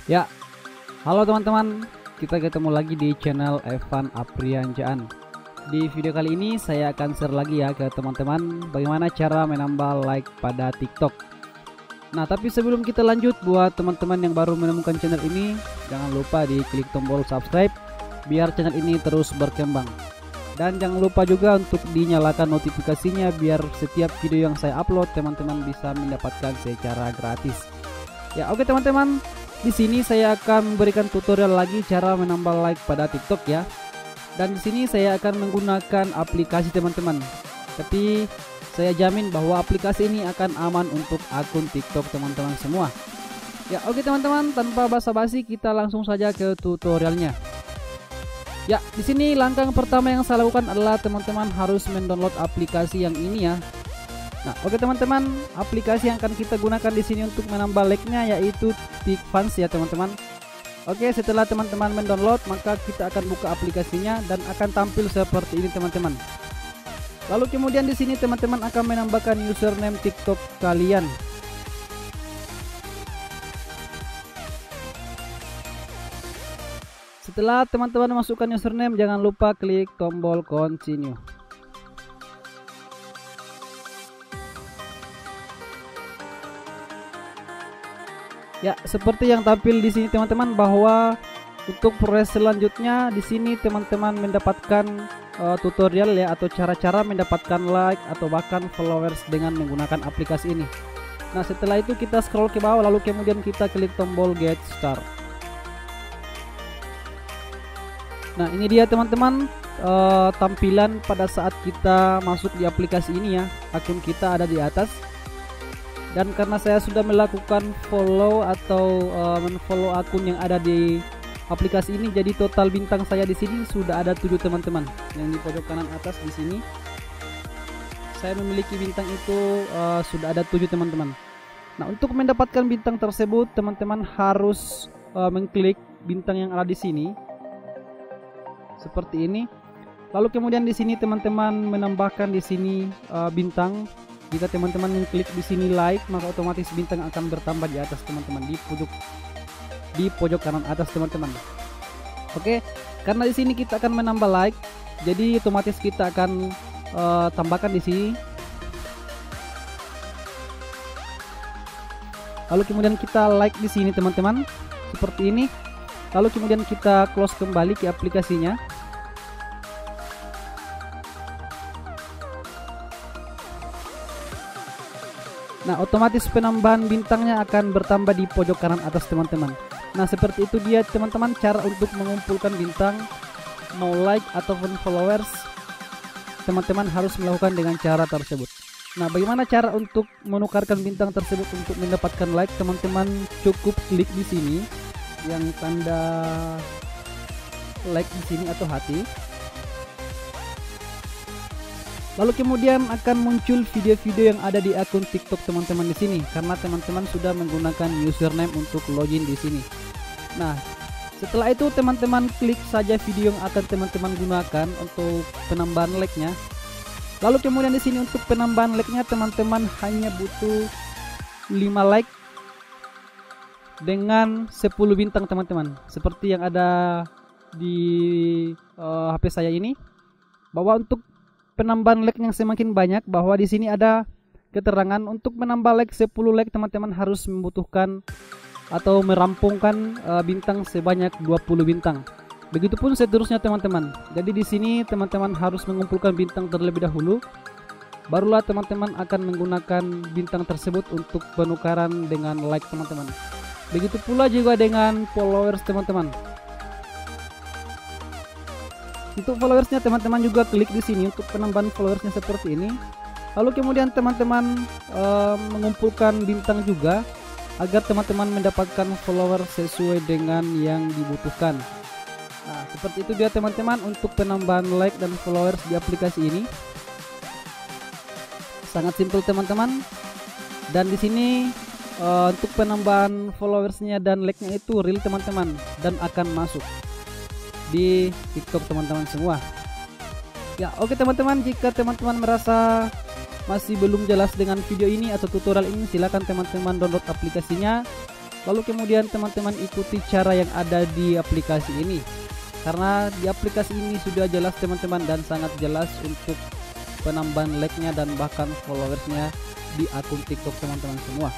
Ya, halo teman-teman, kita ketemu lagi di channel Evan Aprianjaan. Di video kali ini saya akan share lagi ya ke teman-teman bagaimana cara menambah like pada TikTok. Nah, tapi sebelum kita lanjut, buat teman-teman yang baru menemukan channel ini, jangan lupa diklik tombol subscribe biar channel ini terus berkembang. Dan jangan lupa juga untuk dinyalakan notifikasinya biar setiap video yang saya upload teman-teman bisa mendapatkan secara gratis. Ya, oke teman-teman. Di sini saya akan memberikan tutorial lagi cara menambah like pada TikTok ya. Dan di sini saya akan menggunakan aplikasi teman-teman. Tapi saya jamin bahwa aplikasi ini akan aman untuk akun TikTok teman-teman semua. Ya, oke teman-teman, tanpa basa-basi kita langsung saja ke tutorialnya. Ya, di sini langkah pertama yang saya lakukan adalah teman-teman harus mendownload aplikasi yang ini ya. Nah, oke teman-teman, aplikasi yang akan kita gunakan di sini untuk menambah like-nya yaitu TikFans ya teman-teman. Oke, setelah teman-teman mendownload, maka kita akan buka aplikasinya dan akan tampil seperti ini teman-teman. Lalu kemudian di sini teman-teman akan menambahkan username TikTok kalian. Setelah teman-teman masukkan username, jangan lupa klik tombol continue. Ya, seperti yang tampil di sini teman-teman, bahwa untuk proses selanjutnya di sini teman-teman mendapatkan tutorial ya, atau cara-cara mendapatkan like atau bahkan followers dengan menggunakan aplikasi ini. Nah, setelah itu kita scroll ke bawah lalu kemudian kita klik tombol get start. Nah, ini dia teman-teman tampilan pada saat kita masuk di aplikasi ini ya. Akun kita ada di atas. Dan karena saya sudah melakukan follow atau menfollow akun yang ada di aplikasi ini, jadi total bintang saya di sini sudah ada 7 teman-teman. Yang di pojok kanan atas di sini saya memiliki bintang itu sudah ada 7 teman-teman. Nah, untuk mendapatkan bintang tersebut teman-teman harus mengklik bintang yang ada di sini seperti ini. Lalu kemudian di sini teman-teman menambahkan di sini bintang. Jika teman-teman mengklik di sini like, maka otomatis bintang akan bertambah di atas teman-teman, di pojok kanan atas teman-teman. Oke, karena di sini kita akan menambah like, jadi otomatis kita akan tambahkan di sini. Lalu kemudian kita like di sini teman-teman, seperti ini. Lalu kemudian kita close kembali ke aplikasinya. Nah, otomatis penambahan bintangnya akan bertambah di pojok kanan atas teman-teman. Nah, seperti itu dia teman-teman cara untuk mengumpulkan bintang, mau like ataupun followers. Teman-teman harus melakukan dengan cara tersebut. Nah, bagaimana cara untuk menukarkan bintang tersebut untuk mendapatkan like? Teman-teman cukup klik di sini yang tanda like di sini atau hati. Lalu kemudian akan muncul video-video yang ada di akun TikTok teman-teman di sini karena teman-teman sudah menggunakan username untuk login di sini. Nah, setelah itu teman-teman klik saja video yang akan teman-teman gunakan untuk penambahan like-nya. Lalu kemudian di sini untuk penambahan like-nya teman-teman hanya butuh 5 like dengan 10 bintang teman-teman. Seperti yang ada di HP saya ini, bahwa untuk penambahan like yang semakin banyak, bahwa di sini ada keterangan untuk menambah like 10 like teman-teman harus membutuhkan atau merampungkan bintang sebanyak 20 bintang. Begitupun seterusnya teman-teman. Jadi di sini teman-teman harus mengumpulkan bintang terlebih dahulu, barulah teman-teman akan menggunakan bintang tersebut untuk penukaran dengan like teman-teman. Begitu pula juga dengan followers teman-teman. Untuk followersnya teman-teman juga klik di sini untuk penambahan followersnya seperti ini. Lalu kemudian teman-teman mengumpulkan bintang juga agar teman-teman mendapatkan follower sesuai dengan yang dibutuhkan. Nah, seperti itu dia teman-teman untuk penambahan like dan followers di aplikasi ini. Sangat simpel teman-teman. Dan di sini untuk penambahan followersnya dan like-nya itu real teman-teman dan akan masuk di TikTok teman-teman semua. Ya, oke teman-teman, jika teman-teman merasa masih belum jelas dengan video ini atau tutorial ini, silakan teman-teman download aplikasinya. Lalu kemudian teman-teman ikuti cara yang ada di aplikasi ini, karena di aplikasi ini sudah jelas teman-teman, dan sangat jelas untuk penambahan like-nya dan bahkan followersnya di akun TikTok teman-teman semua.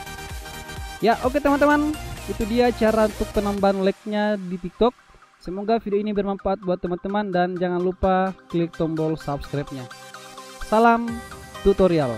Ya oke teman-teman, itu dia cara untuk penambahan like-nya di TikTok. Semoga video ini bermanfaat buat teman-teman, dan jangan lupa klik tombol subscribe-nya. Salam tutorial.